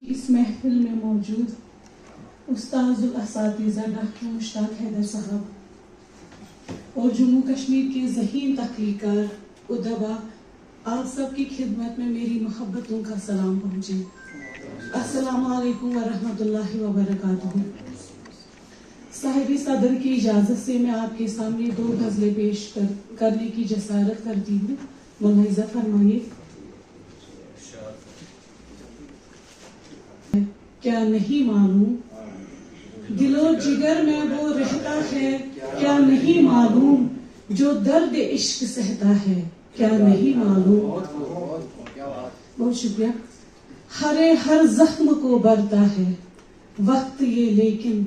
اس محفل میں موجود استاذ الاساتذہ ڈاکٹر مشتاق حیدر صاحب اور جموں کشمیر کے ذہین تخلیقات ادبا، آپ سب کی خدمت میں میری محبتوں کا سلام پہنچے۔ السلام علیکم ورحمۃ اللہ وبرکاتہ۔ صاحب صدر کی اجازت سے میں آپ کے سامنے 2 غزلیں پیش کرنے کی جسارت کرتی ہوں، ملاحظہ فرمائیے۔ کیا نہیں معلوم دل و جگر میں وہ رہتا ہے، کیا نہیں معلوم جو درد عشق سہتا ہے، کیا نہیں معلوم۔ بہت شکریہ۔ ہر زخم کو برتا ہے وقت یہ، لیکن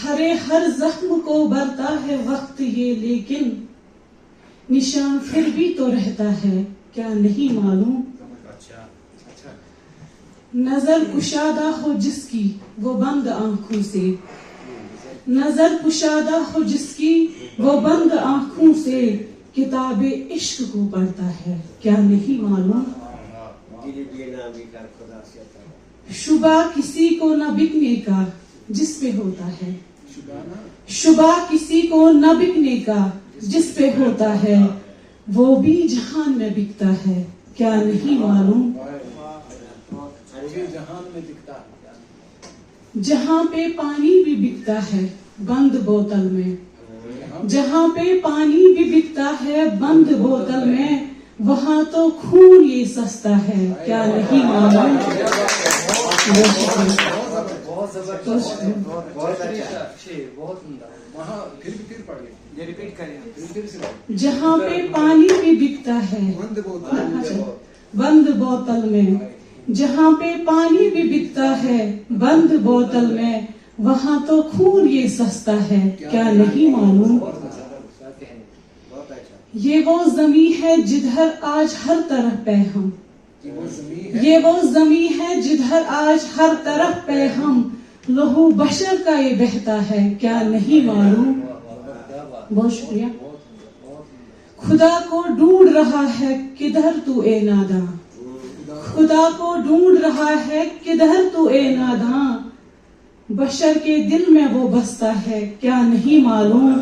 ہر زخم کو برتا ہے وقت یہ، لیکن نشان پھر بھی تو رہتا ہے، کیا نہیں معلوم۔ نظر کشادہ ہو جس کی وہ بند آنکھوں سے، نظر کشادہ ہو جس کی وہ بند آنکھوں سے، کتاب عشق کو پڑھتا ہے، کیا نہیں معلوم۔ شبہ کسی کو نہ بکنے کا جس پہ ہوتا ہے، شبہ کسی کو نہ بکنے کا جس پہ ہوتا ہے، وہ بھی جہان میں بکتا ہے، کیا نہیں معلوم۔ جہاں پہ پانی بھی بکتا ہے بند بوتل میں، جہاں پہ پانی بھی بکتا ہے بند بوتل میں، وہاں تو خون یہ سستا ہے، کیا نہیں معلوم۔ جہاں پہ پانی بھی بکتا ہے بند بوتل میں، جہاں پہ پانی بھی بکتا ہے بند بوتل میں، وہاں تو خون یہ سستا ہے، کیا نہیں معلوم۔ یہ وہ زمین ہے جدھر آج ہر طرف پہ ہم، یہ وہ زمین ہے جدھر آج ہر طرف پہ ہم، لہو بشر کا یہ بہتا ہے، کیا نہیں معلوم۔ بہت شکریہ۔ خدا کو ڈھونڈ رہا ہے کدھر تو اے ناداں، خدا کو ڈھونڈ رہا ہے کدھر تو اے ناداں، بشر کے دل میں وہ بستا ہے، کیا نہیں معلوم۔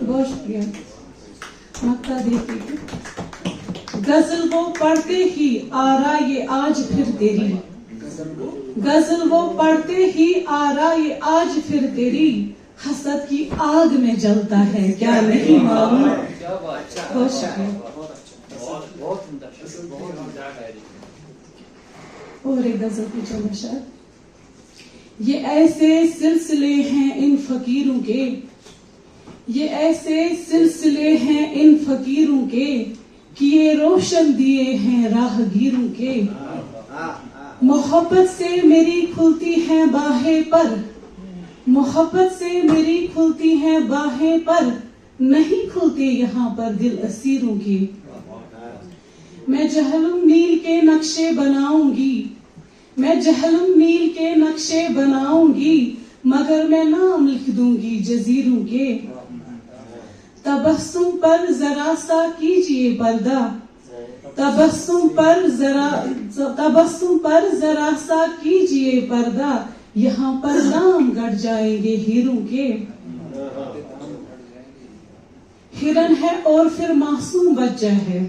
بہت شکریہ۔ مقطع دیکھتے ہیں۔ غزل وہ پڑھتے ہی آ رہا یہ آج پھر تیری، غزل وہ پڑھتے ہی آ رہا یہ آج پھر تیری، حسد کی آگ میں جلتا ہے، کیا نہیں معلوم۔ بہت شکریہ۔ اور ایک غزل پوچھا بشر۔ یہ ایسے سلسلے ہیں ان فقیروں کے، یہ ایسے سلسلے ہیں ان فقیروں کے، کیے روشن دیے ہیں راہ گیروں کے، محبت سے میری کھلتی ہیں باہیں پر، محبت سے میری کھلتی ہیں باہیں پر، نہیں کھلتے یہاں پر دل اسیروں کے، میں جہلم نیل کے نقشے بناؤں گی، میں جہلم نیل کے نقشے بناؤں گی، مگر میں نام لکھ دوں گی جزیروں کے، تبسم پر ذرا سا کیجئے پردہ، تبسم پر ذرا سا کیجئے پردہ، یہاں پر نام گڑ جائیں گے ہیروں کے، ہرن ہے اور پھر معصوم بچہ ہے،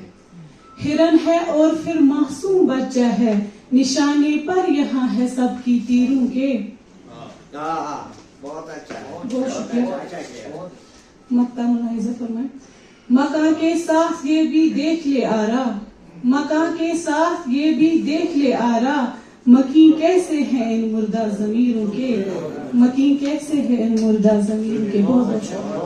ہرن ہے اور پھر معصوم بچہ ہے، نشانے پر یہاں ہے سب کی تیروں کے۔ بہت شکریہ۔ مقطع ملاحظہ فرمائیں۔ مکاں کے ساتھ یہ بھی دیکھ لے آرا، مکاں کے ساتھ یہ بھی دیکھ لے آرا، مکین کیسے ہیں ان مردہ ضمیروں کے، مکین کیسے ہیں ان مردہ ضمیروں کے۔ بہت شکریہ۔